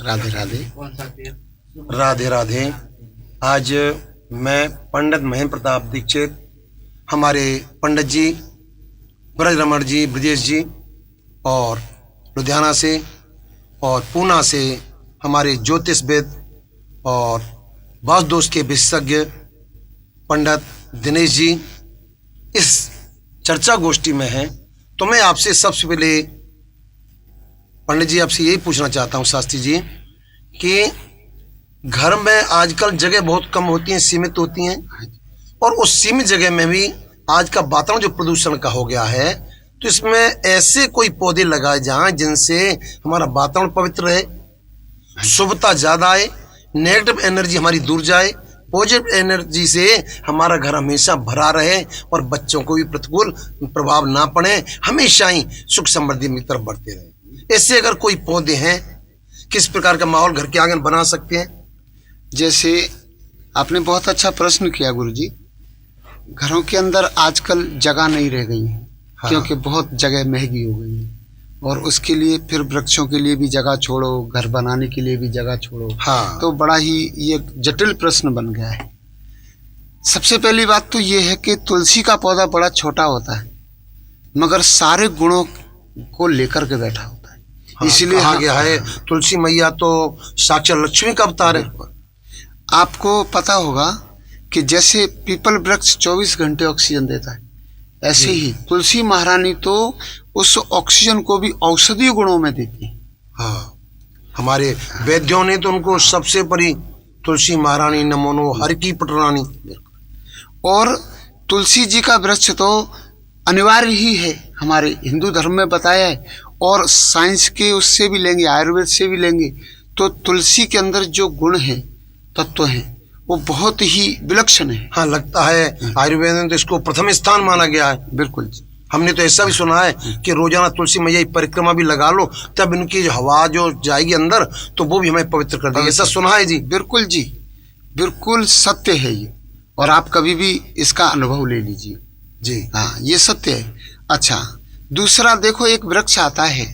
राधे राधे। राधे राधे। आज मैं पंडित महेंद्र प्रताप दीक्षित, हमारे पंडित जी ब्रज रमण जी, ब्रजेश जी, और लुधियाना से और पूना से हमारे ज्योतिष वेद और वास्तु दोष के विशेषज्ञ पंडित दिनेश जी इस चर्चा गोष्ठी में हैं। तो मैं आपसे सबसे पहले पंडित जी आपसे यही पूछना चाहता हूँ शास्त्री जी कि घर में आजकल जगह बहुत कम होती हैं, सीमित होती हैं, और उस सीमित जगह में भी आज का वातावरण जो प्रदूषण का हो गया है, तो इसमें ऐसे कोई पौधे लगाए जाएं जिनसे हमारा वातावरण पवित्र रहे, शुभता ज्यादा आए, नेगेटिव एनर्जी हमारी दूर जाए, पॉजिटिव एनर्जी से हमारा घर हमेशा भरा रहे और बच्चों को भी प्रतिकूल प्रभाव ना पड़े, हमेशा ही सुख समृद्धि की तरफ बढ़ते रहे। ऐसे अगर कोई पौधे हैं, किस प्रकार का माहौल घर के आंगन बना सकते हैं? जैसे आपने बहुत अच्छा प्रश्न किया गुरुजी। घरों के अंदर आजकल जगह नहीं रह गई है, हाँ। क्योंकि बहुत जगह महंगी हो गई है, और उसके लिए फिर वृक्षों के लिए भी जगह छोड़ो, घर बनाने के लिए भी जगह छोड़ो, हाँ। तो बड़ा ही ये जटिल प्रश्न बन गया है। सबसे पहली बात तो ये है कि तुलसी का पौधा बड़ा छोटा होता है, मगर सारे गुणों को लेकर के बैठा होता है। हाँ, इसलिए कहा गया है तुलसी मैया तो साक्षात लक्ष्मी का अवतार है। आपको पता होगा कि जैसे पीपल वृक्ष 24 घंटे ऑक्सीजन देता है, ऐसे ही तुलसी महारानी तो उस ऑक्सीजन को भी औषधीय गुणों में देती है। हाँ, हमारे वैद्यों ने तो उनको सबसे बड़ी तुलसी महारानी नमोनो हर की पटरानी। और तुलसी जी का वृक्ष तो अनिवार्य ही है, हमारे हिंदू धर्म में बताया है, और साइंस के उससे भी लेंगे, आयुर्वेद से भी लेंगे, तो तुलसी के अंदर जो गुण है, तत्व हैं, वो बहुत ही विलक्षण है। हाँ, लगता है आयुर्वेद में तो इसको प्रथम स्थान माना गया है। बिल्कुल। हमने तो ऐसा भी सुना है कि रोजाना तुलसी मैया की परिक्रमा भी लगा लो, तब इनकी जो हवा जो जाएगी अंदर तो वो भी हमें पवित्र कर देगी। ऐसा सुना है जी? बिल्कुल जी, बिल्कुल सत्य है ये, और आप कभी भी इसका अनुभव ले लीजिए जी। हाँ, ये सत्य है। अच्छा, दूसरा देखो, एक वृक्ष आता है,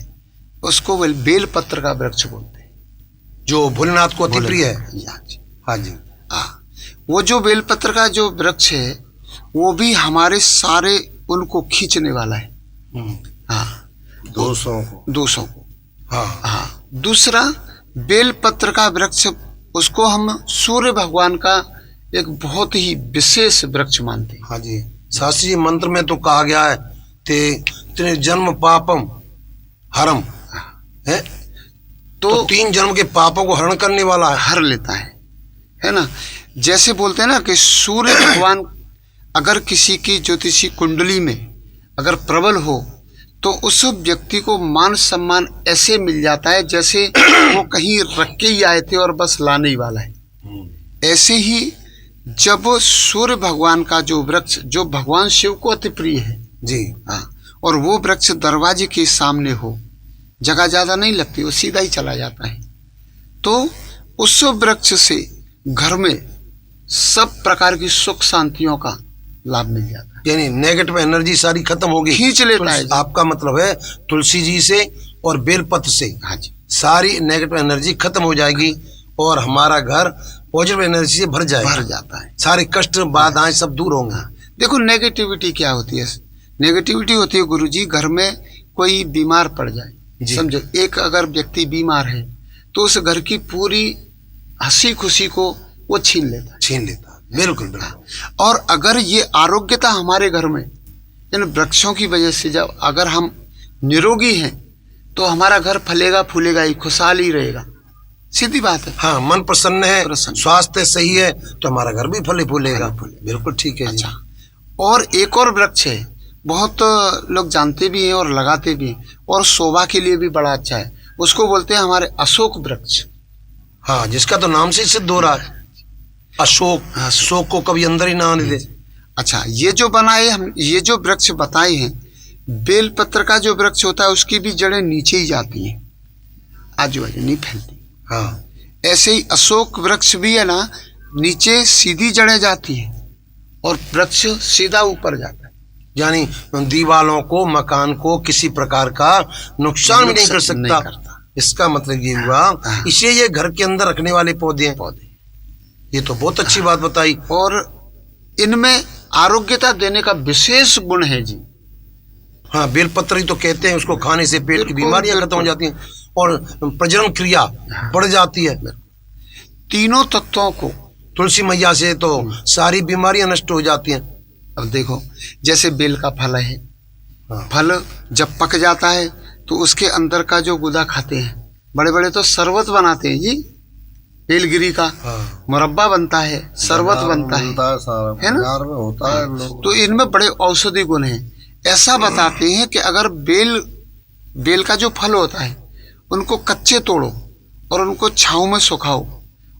उसको बेल पत्र का वृक्ष बोलते हैं, जो भोलेनाथ को अति प्रिय है। हाँ जी। हाँ, वो जो बेलपत्र का जो वृक्ष है, वो भी हमारे सारे उनको खींचने वाला है। हाँ, दोषों को। हाँ हाँ। दूसरा, बेलपत्र का वृक्ष, उसको हम सूर्य भगवान का एक बहुत ही विशेष वृक्ष मानते हैं। हाँ जी। शास्त्री जी मंत्र में तो कहा गया है ते जन्म पापम हरम है, तो 3 जन्म के पापों को हरण करने वाला है, हर लेता है ना। जैसे बोलते हैं ना कि सूर्य भगवान अगर किसी की ज्योतिषी कुंडली में अगर प्रबल हो, तो उस व्यक्ति को मान सम्मान ऐसे मिल जाता है जैसे वो कहीं रख के ही आए थे और बस लाने ही वाला है। ऐसे ही जब सूर्य भगवान का जो वृक्ष, जो भगवान शिव को अति प्रिय है जी, हाँ, और वो वृक्ष दरवाजे के सामने हो, जगह ज्यादा नहीं लगती, वो सीधा ही चला जाता है, तो उस वृक्ष से घर में सब प्रकार की सुख शांतियों का लाभ मिल जाता है। यानी नेगेटिव एनर्जी सारी खत्म होगी, खींच लेता है। आपका मतलब है तुलसी जी से और बेलपत्र से हाँ जी, सारी नेगेटिव एनर्जी खत्म हो जाएगी और हमारा घर पॉजिटिव एनर्जी से भर जाएगा, भर जाता है, सारे कष्ट बाधाएं सब दूर होंगे। देखो, नेगेटिविटी क्या होती है? नेगेटिविटी होती है गुरुजी, घर में कोई बीमार पड़ जाए, समझो, एक अगर व्यक्ति बीमार है तो उस घर की पूरी हंसी खुशी को वो छीन लेता है। बिल्कुल बिल्कुल। और अगर ये आरोग्यता हमारे घर में इन वृक्षों की वजह से, जब अगर हम निरोगी हैं तो हमारा घर फलेगा फूलेगा ही, खुशहाल ही रहेगा, सीधी बात है। हाँ, मन प्रसन्न है, स्वास्थ्य सही है, तो हमारा घर भी फले फूलेगा। बिल्कुल ठीक है। अच्छा, और एक और वृक्ष है, बहुत लोग जानते भी हैं और लगाते भी हैं, और शोभा के लिए भी बड़ा अच्छा है, उसको बोलते हैं हमारे अशोक वृक्ष। हाँ, जिसका तो नाम से ही सिद्ध हो रहा है अशोक। अशोक को कभी अंदर ही ना आने दे। अच्छा, ये जो बनाए हम, ये जो वृक्ष बताए हैं, बेलपत्र का जो वृक्ष होता है उसकी भी जड़ें नीचे ही जाती हैं, आजू बाजू नहीं फैलती। हाँ, ऐसे ही अशोक वृक्ष भी है ना, नीचे सीधी जड़ें जाती हैं और वृक्ष सीधा ऊपर जाता है, यानी दीवालों को, मकान को किसी प्रकार का नुकसान भी नहीं कर सकता। इसका मतलब ये हुआ, इसलिए ये घर के अंदर रखने वाले पौधे हैं। ये तो बहुत अच्छी बात बताई। और इनमें आरोग्यता देने का विशेष गुण है जी। हाँ, बेलपत्र ही तो कहते हैं, उसको खाने से पेट की बीमारियां खत्म हो जाती हैं और प्रजनन क्रिया बढ़ जाती है। तीनों तत्वों को तुलसी मैया से तो सारी बीमारियां नष्ट हो जाती हैं। अब देखो, जैसे बेल का फल है, हाँ। फल जब पक जाता है तो उसके अंदर का जो गुदा खाते हैं, बड़े बड़े तो शरबत बनाते हैं जी, बेलगिरी का हाँ। मुरब्बा बनता है, शरबत बनता है ना। बाजार में होता है लोग। तो इनमें बड़े औषधि गुण हैं। ऐसा बताते हैं कि अगर बेल का जो फल होता है उनको कच्चे तोड़ो और उनको छांव में सुखाओ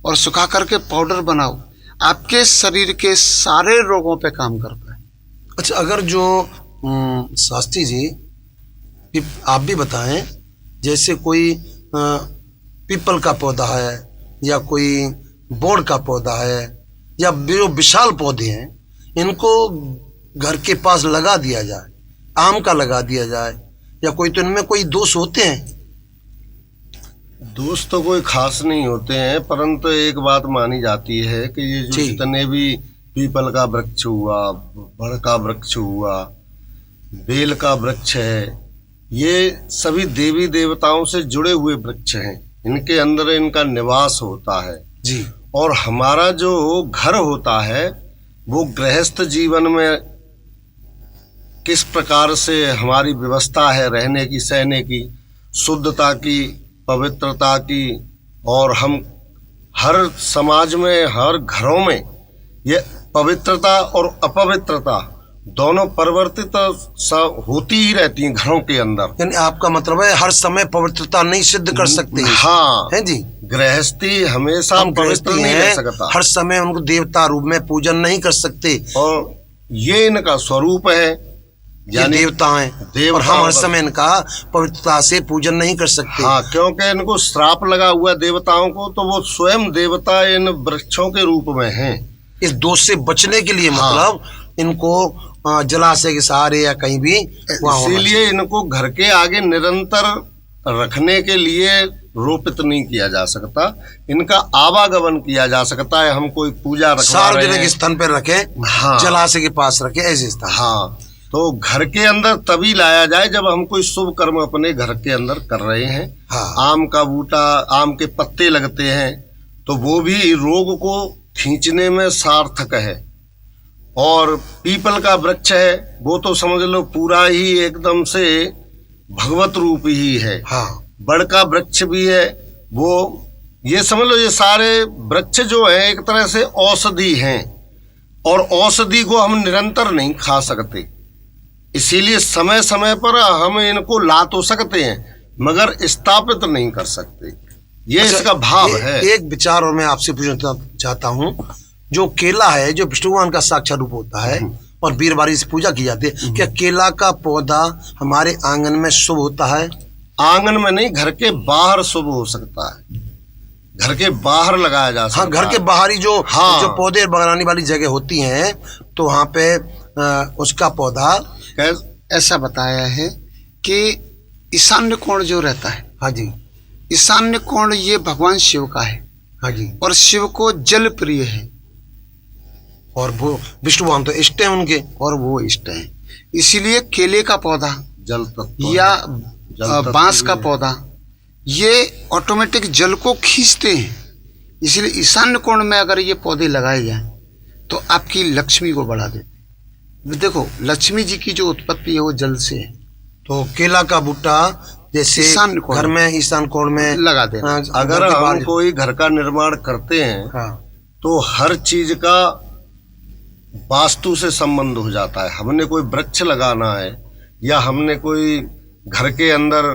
और सुखा करके पाउडर बनाओ, आपके शरीर के सारे रोगों पे काम करता है। अच्छा, अगर जो शास्त्री जी आप भी बताएं, जैसे कोई पीपल का पौधा है या कोई बोड़ का पौधा है या जो विशाल पौधे हैं, इनको घर के पास लगा दिया जाए, आम का लगा दिया जाए, या कोई तो इनमें कोई दोष होते हैं? दोष तो कोई खास नहीं होते हैं, परंतु एक बात मानी जाती है कि ये जो जितने भी पीपल का वृक्ष हुआ, बड़ का वृक्ष हुआ, बेल का वृक्ष है, ये सभी देवी देवताओं से जुड़े हुए वृक्ष हैं। इनके अंदर इनका निवास होता है जी। और हमारा जो घर होता है वो गृहस्थ जीवन में किस प्रकार से हमारी व्यवस्था है रहने की, सहने की, शुद्धता की, पवित्रता की, और हम हर समाज में, हर घरों में ये पवित्रता और अपवित्रता दोनों परिवर्तित होती ही रहती हैं घरों के अंदर। यानी आपका मतलब है हर समय पवित्रता नहीं सिद्ध कर सकते हैं। हाँ है जी। गृहस्थी हमेशा पवित्र नहीं रह सकता, हर समय उनको देवता रूप में पूजन नहीं कर सकते, और ये इनका स्वरूप है, यानी देवता हैं, और हम हर समय इनका पवित्रता से पूजन नहीं कर सकते। हाँ, क्योंकि इनको श्राप लगा हुआ है देवताओं को, तो वो स्वयं देवता इन वृक्षों के रूप में हैं। इस दोष से बचने के लिए मतलब इनको जलाशय के सहारे या कहीं भी, इसीलिए इनको घर के आगे निरंतर रखने के लिए रोपित नहीं किया जा सकता, इनका आवागमन किया जा सकता है। हम कोई पूजा रखवा रहे हैं, सार्वजनिक स्थान पर रखे, हाँ, जलाशय के पास रखे, ऐसे स्थान। हाँ, तो घर के अंदर तभी लाया जाए जब हम कोई शुभ कर्म अपने घर के अंदर कर रहे हैं। हाँ। आम का बूटा, आम के पत्ते लगते हैं तो वो भी रोग को खींचने में सार्थक है। और पीपल का वृक्ष है वो तो समझ लो पूरा ही एकदम से भगवत रूप ही है। हाँ। बड़ का वृक्ष भी है, वो ये समझ लो ये सारे वृक्ष जो है एक तरह से औषधि हैं, और औषधि को हम निरंतर नहीं खा सकते, इसीलिए समय समय पर हम इनको ला तो सकते हैं मगर स्थापित नहीं कर सकते। ये अच्छा, इसका भाव है। एक विचार और मैं आपसे पूछना चाहता हूँ, जो केला है जो विष्णु भगवान का साक्षात रूप होता है और वीरवारी से पूजा की जाती है, क्या केला का पौधा हमारे आंगन में शुभ होता है? आंगन में नहीं, घर के बाहर शुभ हो सकता है, घर के बाहर लगाया जा सकता है। हाँ, घर के बाहरी जो हाँ, जो पौधे बनाने वाली जगह होती हैं तो वहाँ पे उसका पौधा ऐसा बताया है कि ईशान्य कोण जो रहता है, हाँ जी, ईशान्य कोण ये भगवान शिव का है। हाँ जी। और शिव को जल प्रिय है, और वो विष्णु भगवान तो इष्ट हैं उनके, और वो इष्ट है। इसीलिए केले का पौधा जल तत्व या बांस का पौधा ये ऑटोमेटिक जल को खींचते हैं। इसलिए ईशान्य कोण में अगर ये पौधे लगाए जाएं तो आपकी लक्ष्मी को बढ़ा देते हैं। देखो, लक्ष्मी जी की जो उत्पत्ति है वो जल से है। तो केला का बूटा जैसे घर में ईशान कोण में लगा देना। अगर हम कोई घर का निर्माण करते हैं, हाँ, तो हर चीज का वास्तु से संबंध हो जाता है। हमने कोई वृक्ष लगाना है या हमने कोई घर के अंदर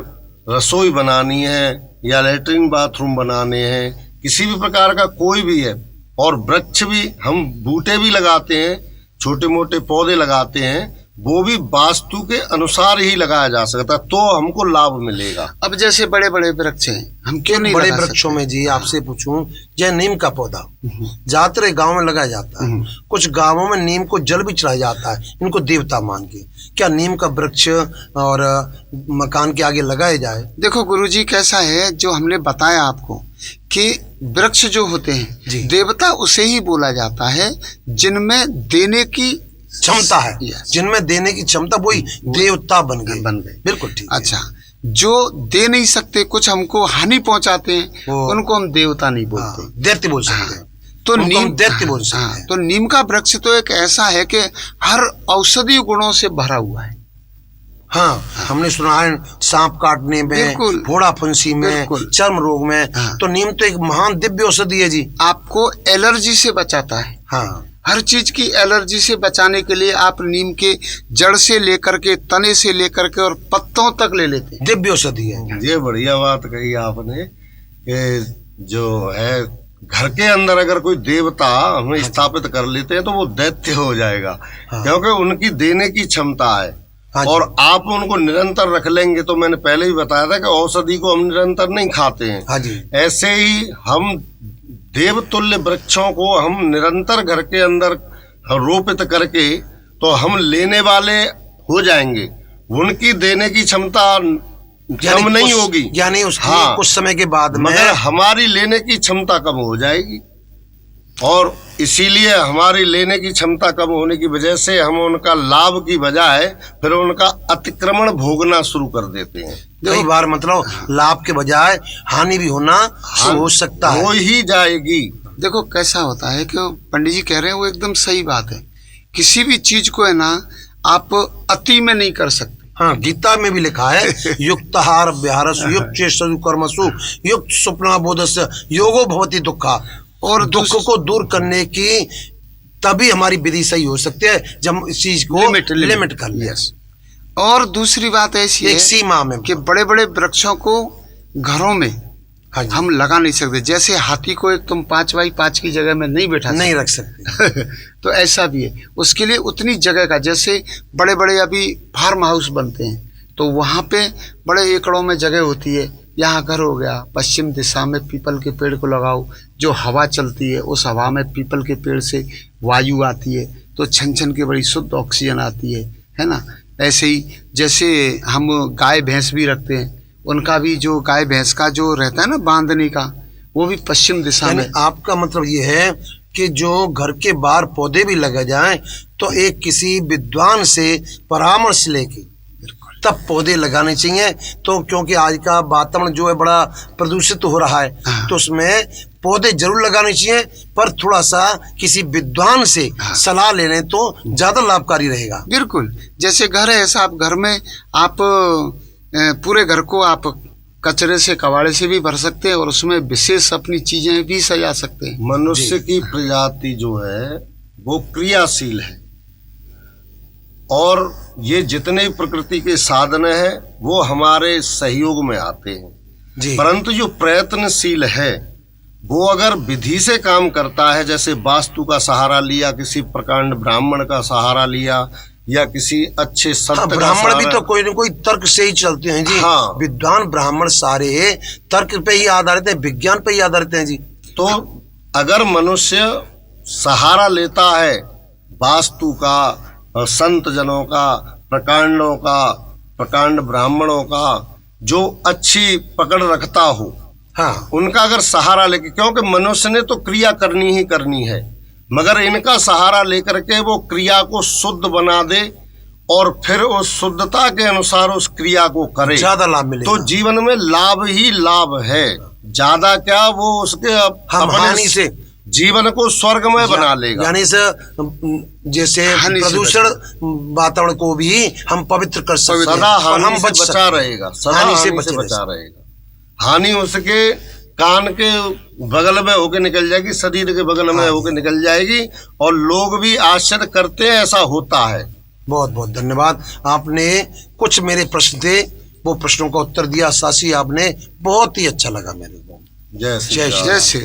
रसोई बनानी है या लेटरिन बाथरूम बनाने हैं, किसी भी प्रकार का कोई भी है, और वृक्ष भी हम बूटे भी लगाते हैं, छोटे मोटे पौधे लगाते हैं, वो भी वास्तु के अनुसार ही लगाया जा सकता है, तो हमको लाभ मिलेगा। अब जैसे बड़े बड़े वृक्ष हैं, हम क्यों नहीं बड़े लगा वृक्षों में जी आपसे पूछूं, जय नीम का पौधा ज्यादातर गांव में लगाया जाता है, कुछ गांवों में नीम को जल भी चढ़ाया जाता है इनको देवता मान के। क्या नीम का वृक्ष और मकान के आगे लगाया जाए? देखो गुरुजी, कैसा है जो हमने बताया आपको कि वृक्ष जो होते हैं देवता उसे ही बोला जाता है जिनमें देने की क्षमता है, जिनमें देने की क्षमता, वही देवता बन गए। बिल्कुल ठीक। अच्छा, जो दे नहीं सकते, कुछ हमको हानि पहुंचाते हैं, उनको हम देवता नहीं बोलते, दैत्य बोल सकते हैं। तो नीम दैत्य बोल सकते हैं। तो नीम का वृक्ष तो एक ऐसा है कि हर औषधीय गुणों से भरा हुआ है। हाँ, हमने सुना है सांप काटने में, फोड़ा फुंसी में, चर्म रोग में, तो नीम तो एक महान दिव्य औषधि है जी। आपको एलर्जी से बचाता है। हाँ, हर चीज की एलर्जी से बचाने के लिए आप नीम के जड़ से लेकर के, तने से लेकर के और पत्तों तक ले लेते हैं। दिव्य औषधि है। ये बढ़िया बात कही आपने कि जो है घर के अंदर अगर कोई देवता हम स्थापित कर लेते हैं तो वो दैत्य हो जाएगा। क्योंकि उनकी देने की क्षमता है। और आप उनको निरंतर रख लेंगे, तो मैंने पहले ही बताया था कि औषधि को हम निरंतर नहीं खाते हैं। ऐसे ही हम देवतुल्य वृक्षों को हम निरंतर घर के अंदर रोपित करके तो हम लेने वाले हो जाएंगे। उनकी देने की क्षमता कम नहीं होगी, यानी उसकी कुछ समय के बाद मगर हमारी लेने की क्षमता कम हो जाएगी। और इसीलिए हमारी लेने की क्षमता कम होने की वजह से हम उनका लाभ की बजाय फिर उनका अतिक्रमण भोगना शुरू कर देते हैं। कई बार मतलब लाभ के बजाय हानि भी होना हो सकता है, हो ही जाएगी। देखो कैसा होता है कि पंडित जी कह रहे हैं वो एकदम सही बात है। किसी भी चीज को है ना आप अति में नहीं कर सकते। हाँ, गीता में भी लिखा है युक्ताहार विहारसु युक्त चेष्टसु कर्मसु युक्त स्वप्ना बोधस्य योगो भवति दुःखा। और दुख को दूर करने की तभी हमारी विधि सही हो सकती है जब इस चीज को लिमिट कर ले। और दूसरी बात ऐसी है, एक सीमा में, कि बड़े बड़े वृक्षों को घरों में हम लगा नहीं सकते। जैसे हाथी को एक तुम 5x5 की जगह में नहीं रख सकते तो ऐसा भी है, उसके लिए उतनी जगह का। जैसे बड़े बड़े अभी फार्म हाउस बनते हैं तो वहाँ पे बड़े एकड़ों में जगह होती है। यहाँ घर हो गया, पश्चिम दिशा में पीपल के पेड़ को लगाओ, जो हवा चलती है उस हवा में पीपल के पेड़ से वायु आती है तो छन छन की बड़ी शुद्ध ऑक्सीजन आती है ना। ऐसे ही जैसे हम गाय भैंस भी रखते हैं, उनका भी जो गाय भैंस का जो रहता है ना बांधने का, वो भी पश्चिम दिशा में। आपका मतलब ये है कि जो घर के बाहर पौधे भी लगे जाएं तो एक किसी विद्वान से परामर्श लेके तब पौधे लगाने चाहिए। तो क्योंकि आज का वातावरण जो है बड़ा प्रदूषित हो रहा है, तो उसमें पौधे जरूर लगाने चाहिए, पर थोड़ा सा किसी विद्वान से सलाह ले लें तो ज्यादा लाभकारी रहेगा। बिल्कुल, जैसे घर है ऐसा, आप घर में आप पूरे घर को आप कचरे से, कबाड़े से भी भर सकते हैं और उसमें विशेष अपनी चीजें भी सजा सकते हैं। मनुष्य की प्रजाति जो है वो क्रियाशील है और ये जितने प्रकृति के साधन हैं वो हमारे सहयोग में आते हैं। परंतु जो प्रयत्नशील है वो अगर विधि से काम करता है, जैसे वास्तु का सहारा लिया, किसी प्रकांड ब्राह्मण का सहारा लिया, या किसी अच्छे संत ब्राह्मण भी तो कोई न कोई तर्क से ही चलते हैं जी। विद्वान ब्राह्मण सारे तर्क पे ही आधारित है, विज्ञान पे ही आधारित है जी। तो अगर मनुष्य सहारा लेता है वास्तु का, संत जनों का, प्रकांडों का, प्रकांड ब्राह्मणों का, जो अच्छी पकड़ रखता हो, उनका अगर सहारा लेके, क्योंकि मनुष्य ने तो क्रिया करनी ही करनी है, मगर इनका सहारा लेकर के वो क्रिया को शुद्ध बना दे और फिर उस शुद्धता के अनुसार उस क्रिया को करे, ज्यादा लाभ मिलेगा। तो जीवन में लाभ ही लाभ है। ज्यादा क्या, वो उसके हानि से जीवन को स्वर्गमय बना लेगा। यानी जैसे प्रदूषण वातावरण को भी हम पवित्र कर सकते हैं, सदा हानि से बचा रहेगा, सदा हानि से बचा रहेगा। हानि उसके कान के बगल में होके निकल जाएगी, शरीर के बगल में होके निकल जाएगी, और लोग भी आश्चर्य करते हैं, ऐसा होता है। बहुत बहुत धन्यवाद। आपने कुछ मेरे प्रश्न थे वो प्रश्नों का उत्तर दिया सासी आपने, बहुत ही अच्छा लगा मेरे को। जय श्री।